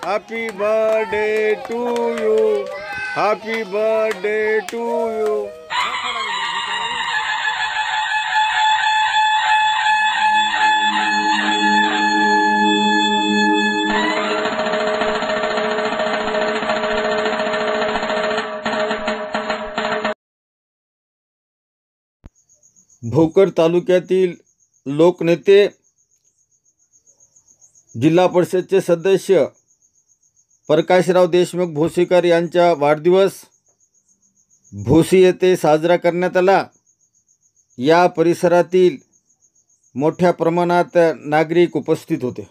Happy birthday to you. Happy birthday to you. Bhokar तालुक्यातील लोकनेते, जिल्हा परिषदचे सदस्य प्रकाशराव देशमुख भोसीकर यांचा वाढदिवस भोसी येथे साजरा करण्यात आला। या परिसरातील मोठ्या प्रमाणात नागरिक उपस्थित होते।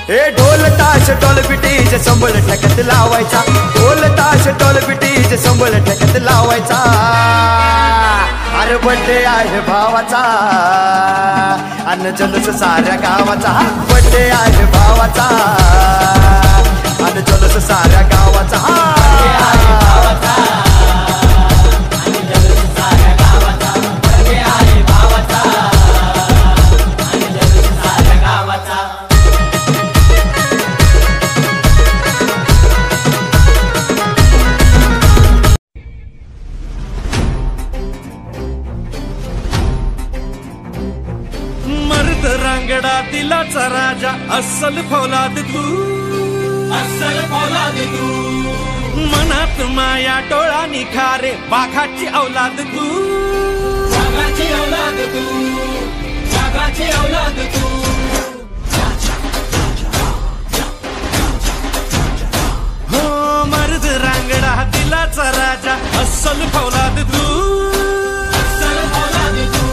हे ढोल ताश ढोल पिटीज संबळ ठेक्यात लावायचा, ढोल ताश ढोल पिटीज संबळ ठेक्यात लावायचा। अरे बर्थडे आहे भावाचा अन जल्लोष साऱ्या गावाचा, बर्थडे आहे भावाचा अन जल्लोष साऱ्या गावाचा, बर्थडे आहे भावाचा अन जल्लोष साऱ्या गावाचा, बर्थडे आहे भावाचा अन जल्लोष साऱ्या गावाचा। रांगडा दिलाचा राजा अस्सल फौलाद तू, अस्सल फौलाद तू। मनात माया डोळा निखारे वाघाची औलाद तू, वाघाची औलाद तू, वाघाची औलाद तू। हो मर्द रांगडा दिलाचा राजा अस्सल फौलाद तू, अस्सल फौलाद तू।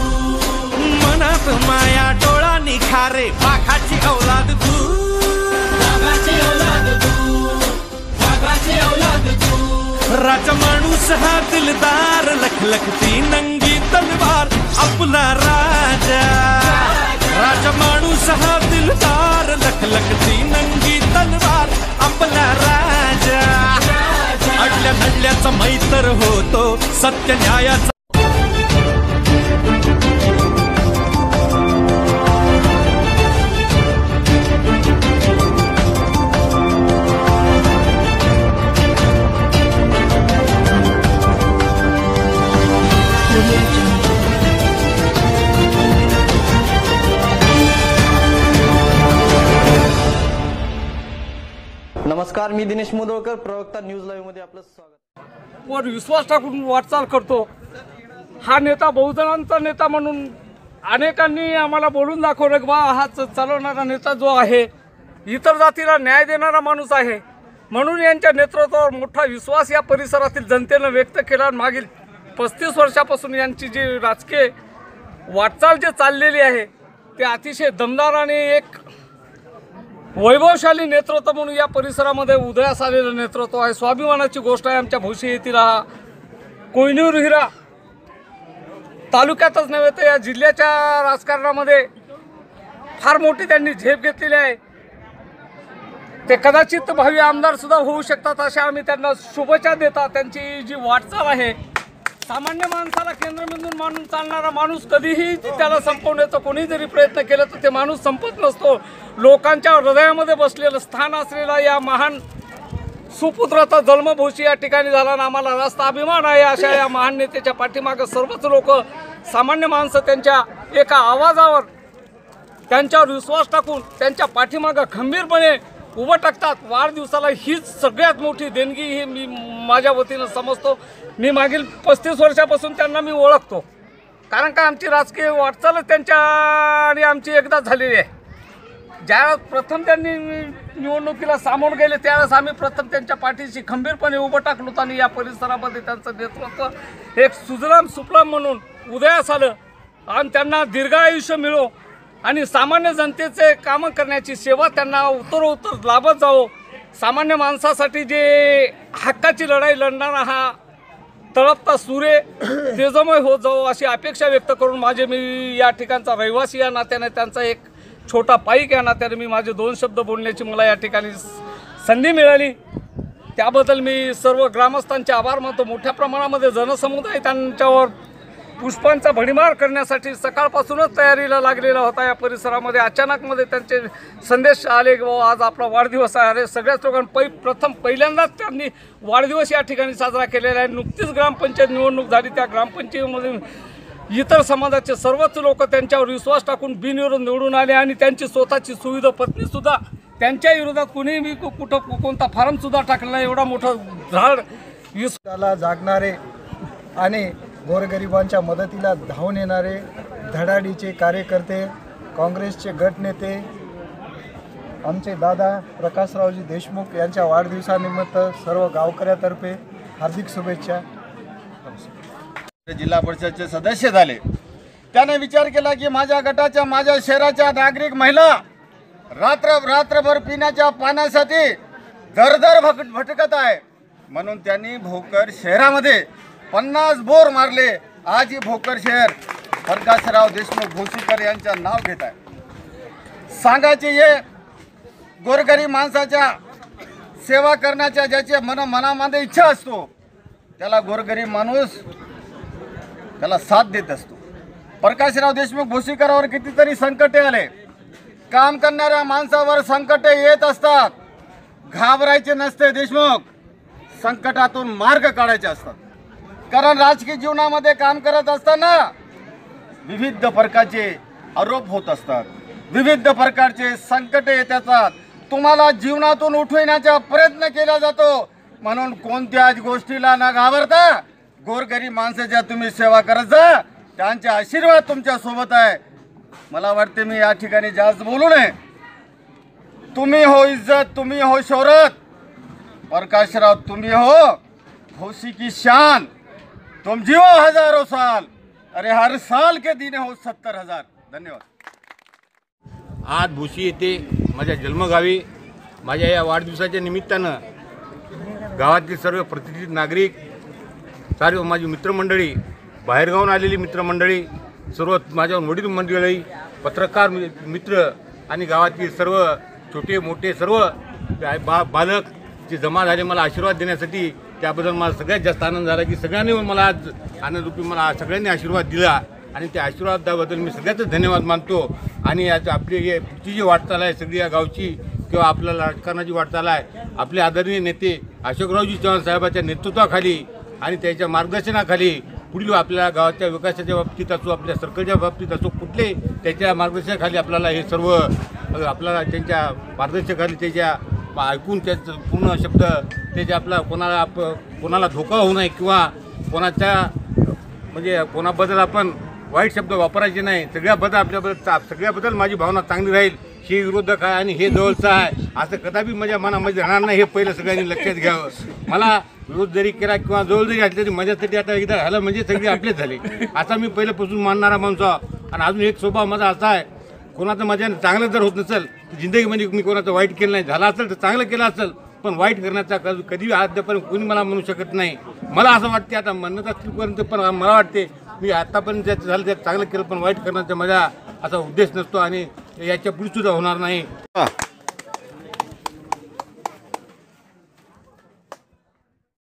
मनात माया डोळा निखारे वाघाची औलाद तू, वाघाची औलाद तू, वाघाची औलाद तू। राजा माणूस हा दिलदार लखलखती नंगी तलवार आपला राजा, राजा माणूस हा दिलदार लखलखती नंगी तलवार आपला राजा। अडल्या नडल्याचा मैत्र होतो सत्य न्यायाचा। नमस्कार, मी दिनेश मोदळकर, प्रवक्ता न्यूज लाईव्ह मध्ये आपलं स्वागत। वर विश्वास टाकून वाटचाल करतो। हा नेता बहुजनांचा नेता म्हणून अनेकांनी आम्हाला बोलून दाखवलं की बा हा चालवणारा नेता जो आहे इतर जातीला न्याय देणारा माणूस आहे, म्हणून यांच्या नेतृत्वावर मोठा विश्वास या परिसरातील जनतेनं व्यक्त केला। मागील 35 वर्षापासून यांची जी राजकीय वाटचाल जे चाललेली आहे ते अतिशय दमदार आणि एक वैभवशाली नेतृत्व म्हणून या परिसरामध्ये उदयास आलेलं नेतृत्व आहे। स्वाभिमानाची गोष्ट आहे। आमच्या भोसी येथील हा कोहिनूर हिरा तालुक्यातच नव्हे तर या जिल्ह्याच्या राजकारणामध्ये फार मोठी त्यांनी झेप घेतलेली आहे। ते कदाचित भावी आमदार सुद्धा होऊ शकतात अशा आम्ही त्यांना शुभेच्छा देतात। त्यांची जी वाटचाल आहे, सामान्य माणसाला केंद्रबिंदून मानून चालणारा माणूस कधीही त्याला संपवण्याचा कोणी जरी प्रयत्न केला तर ते माणूस संपत नसतो। लोकांच्या हृदयामध्ये बसलेलं स्थान असलेला या महान सुपुत्राचा जन्म भोसी या ठिकाणी झाला आणि आम्हाला रास्त अभिमान आहे। अशा या महान नेत्याच्या पाठीमागे सर्वच लोक सामान्य माणसं त्यांच्या एका आवाजावर त्यांच्यावर विश्वास टाकून त्यांच्या पाठीमागे खंबीरपणे उभं टाकतात। वाढदिवसाला हीच सगळ्यात मोठी देणगी ही मी माझ्या वतीनं समजतो। मी मागील 35 वर्षापासून त्यांना मी ओळखतो, कारण का आमची राजकीय वाटचाल त्यांच्या आणि आमची एकदा झालेली आहे। ज्यावेळेस प्रथम त्यांनी निवडणुकीला सामोरं गेले त्यावेळेस आम्ही प्रथम त्यांच्या पाठीशी खंबीरपणे उभं टाकलो आणि या परिसरामध्ये त्यांचं नेतृत्व एक सुजलाम सुफलाम म्हणून उदयास आलं आणि त्यांना दीर्घायुष्य मिळो आणि सामान्य जनतेचे कामं करण्याची सेवा त्यांना उत्तरोत्तर लाभत जावो। सामान्य माणसासाठी जे हक्काची लढाई लढणारा हा तळपता सूर्य तेजमय होत जावो अशी अपेक्षा व्यक्त करून मी या ठिकाणचा रहिवासी या नात्याने त्यांचा एक छोटा पाईक या नात्याने मी माझे 2 शब्द बोलण्याची मला या ठिकाणी संधी मिळाली। त्याबद्दल मी सर्व ग्रामस्थांचे आभार मानतो। मोठ्या प्रमाणामध्ये जनसमुदाय त्यांच्यावर पुष्पांचा भडीमार करण्यासाठी सकाळपासूनच तयारीला लागलेला होता। या परिसरामध्ये अचानकमध्ये त्यांचे संदेश आले की आज आपला वाढदिवस आहे। अरे सगळ्याच लोकांना पहिल्यांदाच त्यांनी वाढदिवस या ठिकाणी साजरा केलेला आहे। नुकतीच ग्रामपंचायत निवडणूक झाली, त्या ग्रामपंचायतीमधून इतर समाजाचे सर्वच लोक त्यांच्यावर विश्वास टाकून बिनविरोध निवडून आले आणि त्यांची स्वतःची सुविधा पत्नीसुद्धा त्यांच्या विरोधात कुणीही कुठं कोणता फॉर्मसुद्धा टाकला नाही। एवढा मोठा झाड त्याला जागणारे आणि गोरगरिबांच्या मदतीला धावून येणारे धडाडीचे कार्यकर्ते, काँग्रेसचे गटनेते आमचे दादा प्रकाशरावजी देशमुख यांच्या वाढदिवसानिमित्त सर्व गावकऱ्यातर्फे हार्दिक शुभेच्छा। जिल्हा परिषदचे सदस्य झाले, त्याने विचार केला की माझ्या गटाच्या, माझ्या शहराच्या नागरिक महिला रात्रभर पिण्याच्या पाण्यासाठी दरदर भटकत आहे, म्हणून त्यांनी भोकर शहरामध्ये 50 बोर मारले। आज ही भोकर शहर प्रकाशराव देशमुख भोसीकर यांचं नाव घेत आहे। सांगायचे हे गोरगरीब माणसाच्या सेवा करण्याच्या ज्याच्या मनामध्ये इच्छा असतो त्याला गोरगरीब माणूस त्याला साथ देत असतो। प्रकाशराव देशमुख भोसीकरांवर कितीतरी संकटे आले, काम करणाऱ्या माणसावर संकटे येत असतात, घाबरायचे नसते। देशमुख संकटातून मार्ग काढायचे असतात, कारण राजकीय जीवनामध्ये काम करत असताना विविध प्रकारचे आरोप होत असतात, विविध प्रकारचे संकटे येत असतात। तुम्हाला जीवनातून उठविण्याचा प्रयत्न केला जातो, म्हणून कोणत्याच गोष्टीला न घाबरता गोरगरीब माणसाच्या तुम्ही सेवा करत जा, त्यांचे आशीर्वाद तुमच्या सोबत आहे। मला वाटते मी या ठिकाणी जास्त बोलू नये। तुम्ही हो इज्जत, तुम्ही हो शौहरत, प्रकाशराव तुम्ही हो भोसी की शान, तुम जियो हजारों साल, अरे हर साल के दिन हो 70,000। धन्यवाद। आज भोसी येथे माझ्या जन्मगावी माझ्या या वाढदिवसाच्या निमित्तानं गावातील सर्व प्रतिष्ठित नागरिक, सर्व माझी मित्रमंडळी, बाहेरगावून आलेली मित्रमंडळी, सर्व माझ्या वडील मंडळी, पत्रकार मित्र आणि गावातील सर्व छोटे मोठे सर्व बालक जे जमा झाले मला आशीर्वाद देण्यासाठी, त्याबद्दल मला सगळ्यात जास्त आनंद झाला की सगळ्यांनी मला आज आनंदरूपी मला सगळ्यांनी आशीर्वाद दिला आणि त्या आशीर्वादाबद्दल मी सगळ्याच धन्यवाद मानतो। आणि आज आपली हे पुढची जी वाटचाल आहे सगळी या गावची किंवा आपल्या राजकारणाची वाटचाल आहे, आपले आदरणीय नेते अशोकरावजी चव्हाण साहेबांच्या नेतृत्वाखाली आणि त्याच्या मार्गदर्शनाखाली पुढील आपल्या गावाच्या विकासाच्या बाबतीत असो, आपल्या सर्कलच्या बाबतीत असो, कुठले त्याच्या मार्गदर्शनाखाली आपल्याला हे सर्व आपल्याला त्यांच्या मार्गदर्शनाखाली त्याच्या ऐकून त्याचं पूर्ण शब्द त्याचे आपला कोणाला धोका होऊ नये किंवा कोणाच्या म्हणजे कोणाबद्दल आपण वाईट शब्द वापरायचे नाही, सगळ्याबद्दल माझी भावना चांगली राहील। हे विरोधक आहे आणि हे जवळचं आहे असं कदापि माझ्या मनामध्ये राहणार नाही, हे पहिलं सगळ्यांनी लक्षात घ्यावं। मला विरोध जरी केला किंवा जवळ जरी असले तरी माझ्यासाठी आता एकदा झालं म्हणजे सगळे आपलेच झाले असा मी पहिल्यापासून मानणारा माणूस आहे। आणि अजून एक स्वभाव माझा असा आहे, कोणाचं माझ्या चांगलं जर होत नसेल तर जिंदगीमध्ये मी कोणाचं वाईट केलं नाही, झालं असेल तर चांगलं केलं असेल, पण वाईट करण्याचा कधी आतापर्यंत कोणी मला म्हणू शकत नाही। मला असं वाटते, आता म्हणत असतीलपर्यंत पण मला वाटते मी आतापर्यंत ज्याचं झालं त्यात चांगलं केलं, पण वाईट करण्याचा माझा असा उद्देश नसतो आणि याच्या पुढे सुद्धा होणार नाही।